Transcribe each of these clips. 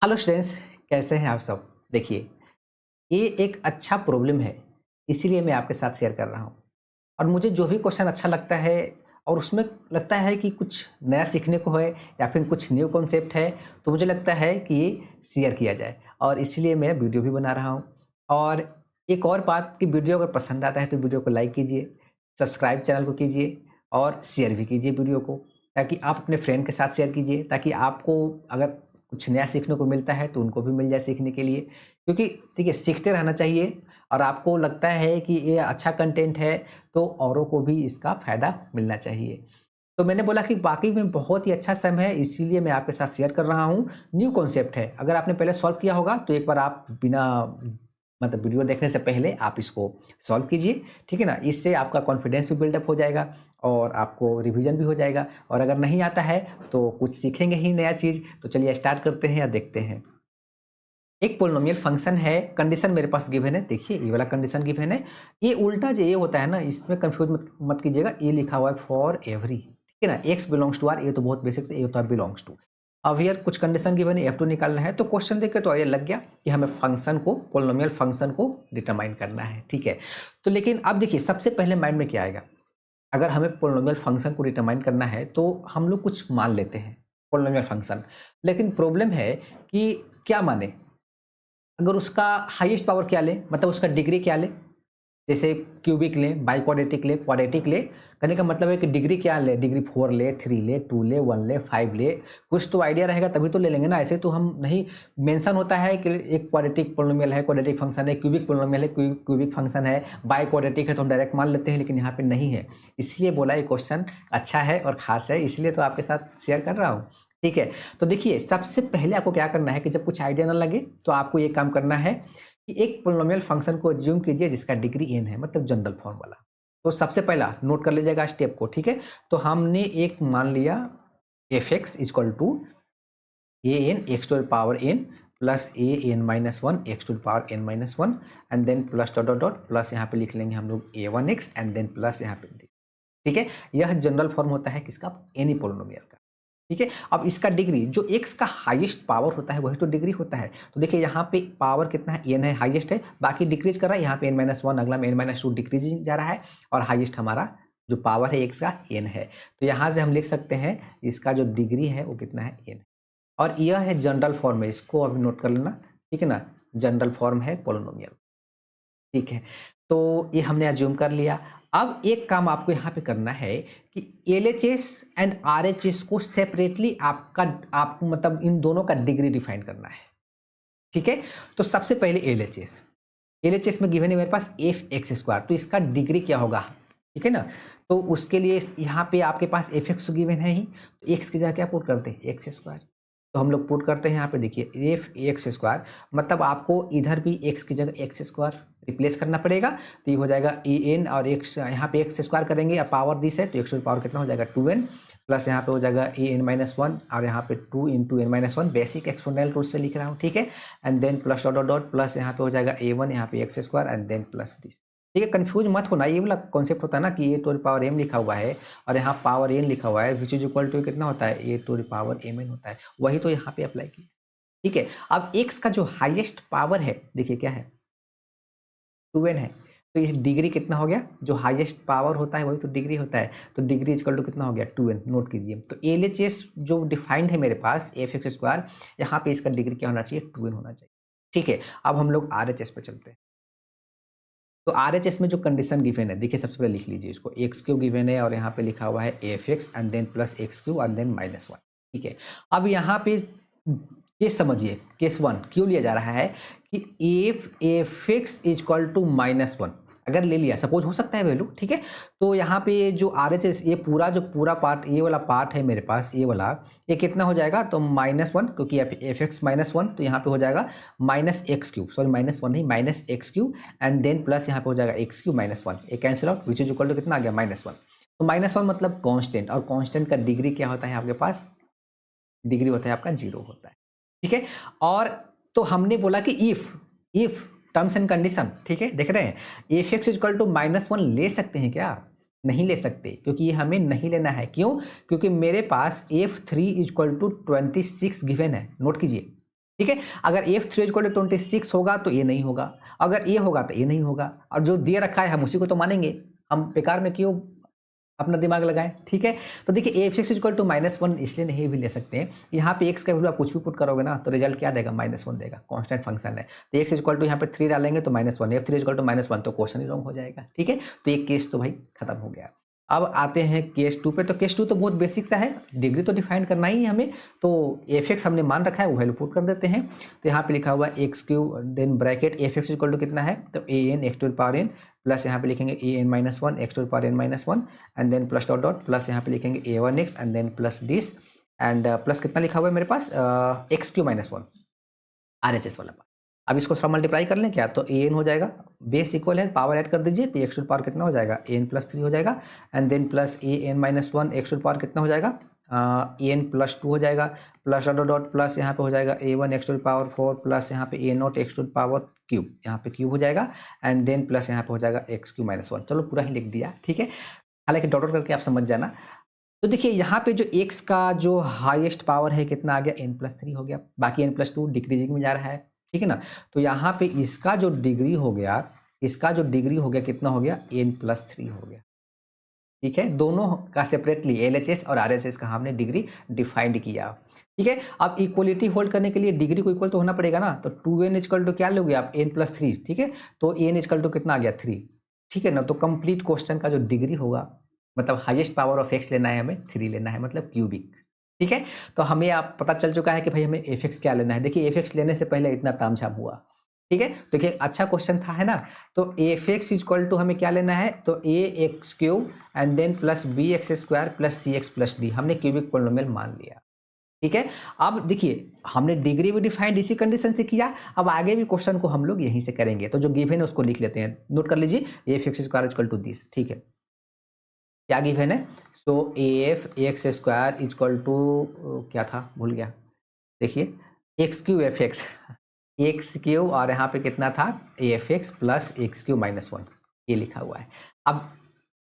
Hello students, कैसे हैं आप सब? देखिए, ये एक अच्छा प्रॉब्लम है, इसीलिए मैं आपके साथ शेयर कर रहा हूँ। और मुझे जो भी क्वेश्चन अच्छा लगता है और उसमें लगता है कि कुछ नया सीखने को है या फिर कुछ न्यू कॉन्सेप्ट है, तो मुझे लगता है कि ये शेयर किया जाए और इसलिए मैं वीडियो भी बना रहा हूँ। और एक और बात कि वीडियो अगर पसंद आता है तो वीडियो को लाइक कीजिए, सब्सक्राइब चैनल को कीजिए और शेयर भी कीजिए वीडियो को, ताकि आप अपने फ्रेंड के साथ शेयर कीजिए, ताकि आपको अगर कुछ नया सीखने को मिलता है तो उनको भी मिल जाए सीखने के लिए। क्योंकि देखिए, सीखते रहना चाहिए और आपको लगता है कि ये अच्छा कंटेंट है तो औरों को भी इसका फ़ायदा मिलना चाहिए। तो मैंने बोला कि वाक़ई में बहुत ही अच्छा सम है, इसीलिए मैं आपके साथ शेयर कर रहा हूँ। न्यू कॉन्सेप्ट है, अगर आपने पहले सॉल्व किया होगा तो एक बार आप बिना मतलब वीडियो देखने से पहले आप इसको सॉल्व कीजिए, ठीक है ना? इससे आपका कॉन्फिडेंस भी बिल्डअप हो जाएगा और आपको रिवीजन भी हो जाएगा। और अगर नहीं आता है तो कुछ सीखेंगे ही नया चीज़। तो चलिए स्टार्ट करते हैं या देखते हैं। एक पोलिनोमियल फंक्शन है, कंडीशन मेरे पास गिवन है। देखिए, ये वाला कंडीशन गिवन है। ये उल्टा जो ये होता है ना, इसमें कंफ्यूज मत मत कीजिएगा। ये लिखा हुआ है फॉर एवरी, ठीक है ना? एक्स बिलोंग्स टू आर, ये तो बहुत बेसिक से ये होता है बिलोंग्स टू। अब हियर कुछ कंडीशन गिवन है, F2 निकालना है। तो क्वेश्चन देख के तो आइडिया लग गया कि हमें फंक्शन को, पोलिनोमियल फंक्शन को डिटरमाइन करना है, ठीक है? तो लेकिन अब देखिए, सबसे पहले माइंड में क्या आएगा? अगर हमें पोलिनोमियल फंक्शन को डिटरमाइन करना है तो हम लोग कुछ मान लेते हैं पोलिनोमियल फंक्शन। लेकिन प्रॉब्लम है कि क्या माने? अगर उसका हाईएस्ट पावर क्या लें, मतलब उसका डिग्री क्या लें? जैसे क्यूबिक लें, बाइक्वाड्रेटिक लें, क्वाड्रेटिक लें। कहने का मतलब है कि डिग्री क्या लें? डिग्री 4 ले, 3 ले, 2 ले, 1 ले, 5 ले। कुछ तो आइडिया रहेगा तभी तो ले लेंगे ना। ऐसे तो हम नहीं मेंशन होता है कि एक क्वाड्रेटिक पोलिनोमियल है, क्वाड्रेटिक फंक्शन है, क्यूबिक पोलिनोमियल है, क्यूबिक फंक्शन है, बाइक्वाड्रेटिक है, तो हम डायरेक्ट मान लेते हैं, लेकिन यहाँ पे नहीं है। इसलिए बोला ये क्वेश्चन अच्छा है और ख़ास है, इसलिए तो आपके साथ शेयर कर रहा हूँ। ठीक है? तो देखिए, सबसे पहले आपको क्या करना है कि जब कुछ आइडिया ना लगे तो आपको ये काम करना है कि एक पोलिनोमियल फंक्शन को अज्यूम कीजिए जिसका डिग्री n है, मतलब जनरल फॉर्म वाला। तो सबसे पहला नोट कर लीजिएगा स्टेप को, ठीक है? तो हमने एक मान लिया f(x) equal to a n x to the power n plus a n minus one x to the power n minus one and then plus dot dot dot plus यहाँ पे लिख लेंगे हम लोग a1x एंड देन प्लस यहाँ पे this, ठीक है? यह जनरल फॉर्म होता है किसका? एनी पोलिनोमियल का। ठीक है? अब इसका डिग्री जो x का हाईएस्ट पावर होता है वही तो डिग्री होता है। तो देखिए, यहाँ पे पावर कितना है? n है, हाईएस्ट है, बाकी डिक्रीज कर रहा है। यहाँ पे n-1, अगला में n-2 डिक्रीजिंग जा रहा है और हाईएस्ट हमारा जो पावर है x का n है। तो यहाँ से हम लिख सकते हैं इसका जो डिग्री है वो कितना है? n। और यह है जनरल फॉर्म है, इसको अभी नोट कर लेना, ठीक है ना? जनरल फॉर्म है पोलिनोमियल, ठीक है? तो ये हमने अज्यूम कर लिया। अब एक काम आपको यहाँ पे करना है कि एलएचएस एंड आरएचएस को सेपरेटली आपको मतलब इन दोनों का डिग्री डिफाइन करना है, ठीक है? तो सबसे पहले एलएचएस, एलएचएस में गिवन है मेरे पास एफ एक्स स्क्वायर, तो इसका डिग्री क्या होगा? ठीक है ना? तो उसके लिए यहाँ पे आपके पास एफ एक्स गिवन है ही, तो एक्स की जगह क्या पुट करते हैं? X square. तो हम लोग पुट करते हैं यहाँ पे, देखिए एफ एक्स स्क्वायर, मतलब आपको इधर भी एक्स की जगह एक्स स्क्वायर रिप्लेस करना पड़ेगा। तो ये हो जाएगा ए एन और एक्स, यहाँ पे एक्स स्क्वायर करेंगे और पावर दिस है तो एक्स पावर कितना हो जाएगा? 2n प्लस यहाँ पे हो जाएगा ए एन माइनस वन और यहाँ पे 2 into n minus one, basic exponential rule से लिख रहा हूँ, ठीक है? And then plus dot dot dot plus यहाँ पे हो जाएगा a1, यहाँ पे x square and then plus this, ठीक है? कंफ्यूज मत होना, ये वाला कॉन्सेप्ट होता है ना कि ए टू द पावर m लिखा हुआ है और यहाँ पावर n लिखा हुआ है, विच इज इक्वल टू कितना होता है? ए टू द पावर mn होता है, वही तो यहाँ पे अप्लाई किया, ठीक है? अब x का जो हाईएस्ट पावर है, देखिए क्या है? 2n है। तो इस डिग्री कितना हो गया? जो हाईएस्ट पावर होता है वही तो डिग्री होता है, तो डिग्री इक्वल टू कितना हो गया? 2n, नोट कीजिए। तो एलएचएस जो डिफाइंड है मेरे पास एफ एक्स स्क्वायर, यहाँ पे इसका डिग्री क्या होना चाहिए? 2n होना चाहिए, ठीक है? अब हम लोग आरएचएस पे चलते हैं। तो आरएचएस में जो कंडीशन गिवन है, देखिए सबसे पहले लिख लीजिए इसको, एक्स क्यू गिवन है और यहाँ पे लिखा हुआ है f x and then plus x Q and then minus one, ठीक है? अब यहाँ पे केस समझिए, केस वन क्यों लिया जा रहा है कि f x equal to minus one अगर ले लिया, सपोज हो सकता है वैल्यू, ठीक है? तो यहाँ पे जो आरएचएस, ये पूरा जो पूरा पार्ट, ये वाला पार्ट है मेरे पास, ये वाला, ये कितना हो जाएगा? तो माइनस वन, क्योंकि एफ एक्स माइनस वन, तो यहाँ पे हो जाएगा minus X Q, sorry minus one नहीं, minus X Q and then plus यहाँ पे हो जाएगा एक्स क्यू माइनस वन, ये cancel out, which is equal to कितना आ गया? Minus one. तो माइनस वन मतलब कांस्टेंट, और कांस्टेंट का डिग्री क्या होता है आपके पास? डिग्री होता है आपका 0 होता है, ठीक है? और तो हमने बोला कि इफ टर्म्स एंड कंडीशन, ठीक है? देख रहे हैं, f x equal to minus one ले सकते हैं क्या? नहीं ले सकते, क्योंकि ये हमें नहीं लेना है। क्यों? क्योंकि मेरे पास F three equal to 26 given है, नोट कीजिए, ठीक है। अगर एफ थ्री इक्वल टू 26 होगा तो ये नहीं होगा, अगर ये होगा तो ये नहीं होगा, और जो दे रखा है हम उसी को तो मानेंगे, हम बेकार में क्यों अपना दिमाग लगाएं। ठीक है, तो देखिए एफ एक्स इक्वल टू -1 इसलिए नहीं भी ले सकते हैं, यहाँ पे एक्स का वैल्यू आप कुछ भी पुट करोगे ना तो रिजल्ट क्या देगा, -1 देगा, कांस्टेंट फंक्शन है। तो एक्स इक्वल टू यहाँ पे 3 डालेंगे तो -1, एफ थ्री इक्वल टू -1 तो क्वेश्चन ही रॉन्ग हो जाएगा। ठीक है, तो ये केस तो भाई खत्म हो गया। अब आते हैं केस 2 पे। तो केस 2 तो बहुत बेसिक सा है, डिग्री तो डिफाइन करना ही है हमें, तो एफ एक्स हमने मान रखा है वो वैल्यू पुट कर देते हैं। तो यहाँ पे लिखा हुआ है X Q then bracket F x equal to कितना है, तो A N X to the power N plus यहाँ पे लिखेंगे A N -1 x to the power N -1 and then plus dot dot plus यहाँ पे लिखेंगे A one X and then plus this and plus कितना लिखा हुआ है मेरे पास X Q -1 R H S वाला पार्ट। अब इसको थोड़ा मल्टीप्लाई कर लें क्या, तो ए एन हो जाएगा, बेस इक्वल है पावर ऐड कर दीजिए तो एक्स टू पावर कितना हो जाएगा, ए एन प्लस 3 हो जाएगा and then plus a N -1 x to power कितना हो जाएगा, ए एन प्लस 2 हो जाएगा प्लस डॉट डॉट प्लस यहाँ पे हो जाएगा A one X to power 4 plus यहाँ पे A naught X to power cube, यहाँ पे क्यूब हो जाएगा एंड देन प्लस यहाँ पे हो जाएगा एक्स क्यू -1। चलो पूरा ही लिख दिया। ठीक है, हालांकि डॉट डॉट करके आप समझ जाना। तो देखिए यहाँ पे जो x का जो हाईएस्ट पावर है कितना आ गया, n+3 हो गया, बाकी n+2 डिक्रीजिंग में जा रहा है। ठीक है ना, तो यहाँ पे इसका जो डिग्री हो गया, इसका जो डिग्री हो गया कितना हो गया, n+3 हो गया। ठीक है, दोनों का सेपरेटली LHS और RHS का हमने डिग्री डिफाइंड किया। ठीक है, अब इक्वलिटी होल्ड करने के लिए डिग्री को इक्वल तो होना पड़ेगा ना, तो 2n इक्वल टू क्या लोगे आप, n+3। ठीक है, तो n इक्वल टू कितना आ गया 3। ठीक है ना, तो कंप्लीट क्वेश्चन का जो डिग्री होगा, मतलब हाईएस्ट पावर ऑफ एक्स लेना है हमें, 3 लेना है, मतलब क्यूबिक। ठीक है, तो हमें आप पता चल चुका है कि भाई हमें एफ एक्स क्या लेना है। देखिए एफ एक्स लेने से पहले इतना तामझाम हुआ। ठीक है, तो देखिए अच्छा क्वेश्चन था, है ना। तो एफ एक्स इक्वल टू हमें क्या लेना है, तो A X cube and then plus B X square plus C X plus D, हमने क्यूबिक पोलिनोमियल मान लिया। ठीक है, अब देखिए हमने डिग्री भी डिफाइंड इसी कंडीशन से किया, अब आगे भी क्वेश्चन को हम लोग यहीं से करेंगे। तो जो गिवन है उसको लिख लेते हैं, नोट कर लीजिए, F X square equal to this. ठीक है, क्या गिवन है, so A F X square equal to क्या था भूल गया, देखिए X Q F X Q और यहाँ पे कितना था A F X plus x Q -1, ये लिखा हुआ है। अब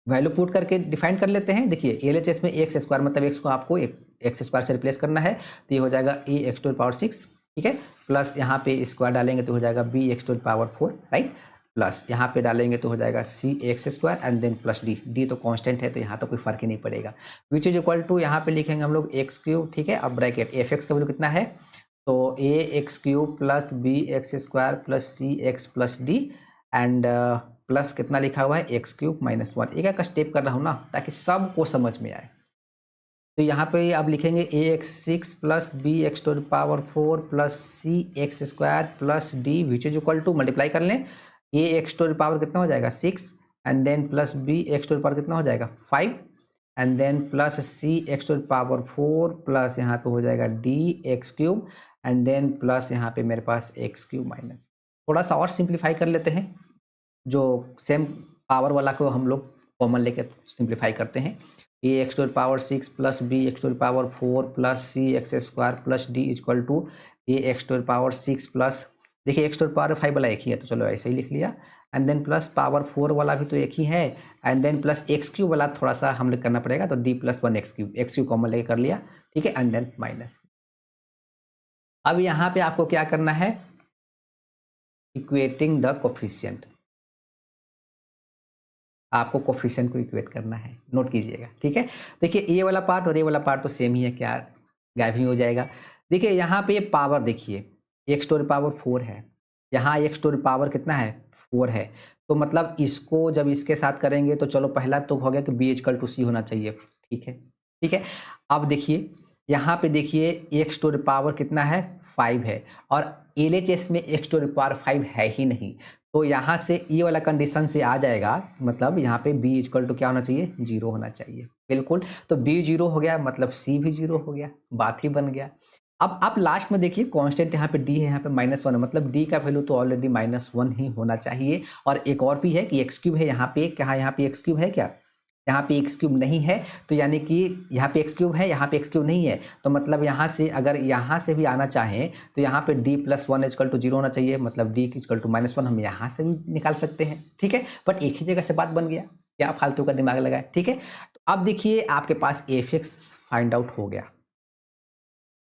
वैल्यू पुट करके डिफाइन कर लेते हैं। देखिए एल एच एस में एक्स स्क्वायर मतलब एक्स को आपको एक्स स्क्वायर से रिप्लेस करना है, तो ये हो जाएगा ए एक्स टू पावर 6। ठीक है, प्लस यहाँ पे स्क्वायर डालेंगे तो हो जाएगा B x to power 4, right, plus यहाँ पे डालेंगे तो हो जाएगा C X square and then plus D, D तो कांस्टेंट है तो यहाँ तो कोई फर्क ही नहीं पड़ेगा, विच इज इक्वल टू यहाँ पे लिखेंगे हम लोग एक्स क्यूब। ठीक है, अब ब्रैकेट एफ एक्स का वैल्यू कितना है, तो A X cube plus B X square plus C X plus D and plus कितना लिखा हुआ है एक्स क्यूब -1। एक एक स्टेप कर रहा हूँ ना ताकि सबको समझ में आए। तो यहाँ पे अब लिखेंगे A X 6 plus B x to power 4 plus C X square plus D, which is equal to multiply कर लें, ए एक्स टू पावर कितना हो जाएगा 6 and then plus B x to power कितना हो जाएगा 5 and then plus C x to power 4 plus यहाँ पे हो जाएगा d x cube and then plus यहाँ पे मेरे पास एक्स क्यूब माइनस। थोड़ा सा और सिंप्लीफाई कर लेते हैं, जो सेम पावर वाला को हम लोग कॉमन लेके सिंप्लीफाई करते हैं। A x to power 6 plus B x to power 4 plus C X square plus D equal to A x to power 6 plus, देखिए एक्स टू पावर 5 वाला एक ही है तो चलो ऐसे ही लिख लिया एंड देन प्लस पावर 4 वाला भी तो एक ही है and then plus x cube वाला थोड़ा सा हम लोग करना पड़ेगा, तो d plus 1 x cube common लेके कर लिया। ठीक है, एंड देन माइनस। अब यहाँ पे आपको क्या करना है, इक्वेटिंग द कोफिशिएंट, आपको कोफिशिएंट को इक्वेट करना है, नोट कीजिएगा। ठीक है, देखिए ये वाला पार्ट और ये वाला पार्ट तो सेम ही है, क्या गायब ही हो जाएगा। देखिए यहाँ पे ये पावर देखिए एक्स टू पावर 4 है, यहाँ एक्स टू पावर कितना है 4 है, तो मतलब इसको जब इसके साथ करेंगे तो चलो पहला तो हो गया कि बी इक्वल टू सी होना चाहिए। ठीक है, ठीक है, अब देखिए यहाँ पे देखिए एक्स टू पावर कितना है 5 है और एल एच एस में एक्स टू पावर 5 है ही नहीं, तो यहाँ से ये वाला कंडीशन से आ जाएगा, मतलब यहाँ पे b इक्वल टू क्या होना चाहिए 0 होना चाहिए, बिल्कुल। तो b 0 हो गया मतलब c भी 0 हो गया, बात ही बन गया। अब आप लास्ट में देखिए कांस्टेंट यहाँ पे d है, यहाँ पे -1 है, मतलब d का वैल्यू तो ऑलरेडी -1 ही होना चाहिए। और एक और भी है कि एक्स क्यूब है यहाँ पे, क्या यहाँ पे एक्स क्यूब है क्या, यहाँ पे एक्स क्यूब नहीं है, तो यानी कि यहाँ पे एक्स क्यूब है, यहाँ पे एक्स क्यूब नहीं है, तो मतलब यहाँ से अगर यहाँ से भी आना चाहें तो यहाँ पे d प्लस 1 इक्वल टू 0 होना चाहिए, मतलब d इक्वल टू -1 हम यहाँ से भी निकाल सकते हैं। ठीक है, बट एक ही जगह से बात बन गया, क्या फालतू का दिमाग लगाए। ठीक है, तो अब देखिए आपके पास एफ एक्स फाइंड आउट हो गया,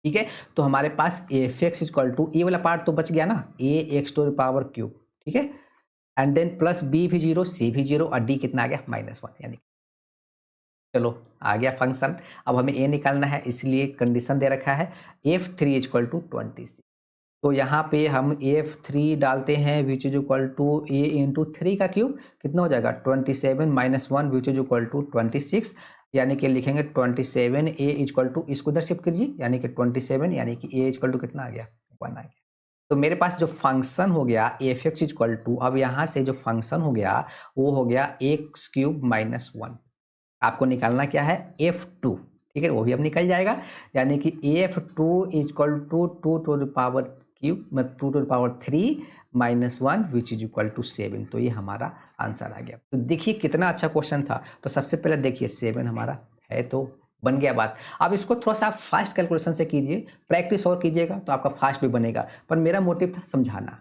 ठीक है, तो हमारे पास एफ एक्स इक्वल टू, ये वाला पार्ट तो बच गया ना, a x to the power cube, ठीक है, एंड देन प्लस बी भी जीरो, सी भी जीरो, और डी कितना आ गया -1, यानी चलो आ गया फंक्शन। अब हमें ए निकालना है, इसलिए कंडीशन दे रखा है एफ थ्री इक्वल टू 26। तो यहाँ पे हम एफ थ्री डालते हैं which is equal to a into three का क्यूब, कितना हो जाएगा 27 - 1 विच इज इक्वल टू 26, यानी कि लिखेंगे 27 ए इक्वल टू, इसको इधर शिफ्ट कीजिए, यानी कि 27, यानी कि ए इक्वल टू कितना आ गया 1 आ गया। तो मेरे पास जो फंक्शन हो गया एफ एक्स इक्वल टू, अब यहाँ से जो फंक्शन हो गया वो हो गया एक्स क्यूब -1। आपको निकालना क्या है f2, ठीक है, वो भी अब निकल जाएगा, यानी कि f2 equal to 2 to the power cube, 2 to the power 3 -1 which is equal to 7। तो ये हमारा आंसर आ गया। तो देखिए कितना अच्छा क्वेश्चन था। तो सबसे पहले देखिए 7 हमारा है, तो बन गया बात। अब इसको थोड़ा सा फास्ट कैलकुलेशन से कीजिए, प्रैक्टिस और कीजिएगा तो आपका फास्ट भी बनेगा, पर मेरा मोटिव था समझाना,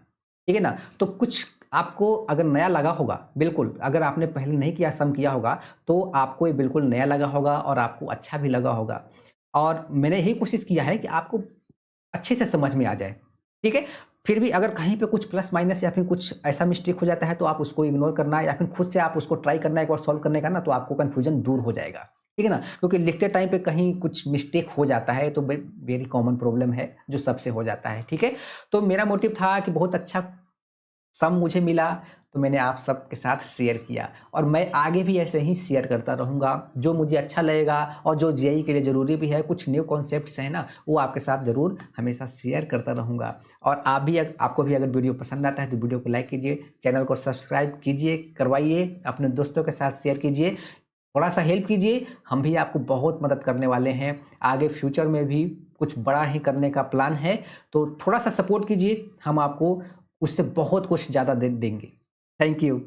ठीक है ना। तो कुछ आपको अगर नया लगा होगा, बिल्कुल अगर आपने पहले नहीं किया, सम किया होगा, तो आपको ये बिल्कुल नया लगा होगा और आपको अच्छा भी लगा होगा। और मैंने यही कोशिश किया है कि आपको अच्छे से समझ में आ जाए, ठीक है। फिर भी अगर कहीं पे कुछ प्लस माइनस या फिर कुछ ऐसा मिस्टेक हो जाता है तो आप उसको इग्नोर करना, या फिर खुद से आप उसको ट्राई करना एक बार सॉल्व करने का ना, तो आपको कन्फ्यूजन दूर हो जाएगा, ठीक है ना। क्योंकि लिखते टाइम पे कहीं कुछ मिस्टेक हो जाता है, तो वेरी कॉमन प्रॉब्लम है जो सबसे हो जाता है, ठीक है। तो मेरा मोटिव था कि बहुत अच्छा सम मुझे मिला, तो मैंने आप सबके साथ शेयर किया, और मैं आगे भी ऐसे ही शेयर करता रहूँगा जो मुझे अच्छा लगेगा, और जो जेईई के लिए ज़रूरी भी है, कुछ न्यू कॉन्सेप्ट्स हैं ना, वो आपके साथ ज़रूर हमेशा शेयर करता रहूँगा। और आप भी आपको भी अगर वीडियो पसंद आता है तो वीडियो को लाइक कीजिए, चैनल को सब्सक्राइब कीजिए, करवाइए, अपने दोस्तों के साथ शेयर कीजिए, थोड़ा सा हेल्प कीजिए, हम भी आपको बहुत मदद करने वाले हैं। आगे फ्यूचर में भी कुछ बड़ा ही करने का प्लान है, तो थोड़ा सा सपोर्ट कीजिए, हम आपको उससे बहुत कुछ ज़्यादा दे देंगे। Thank you.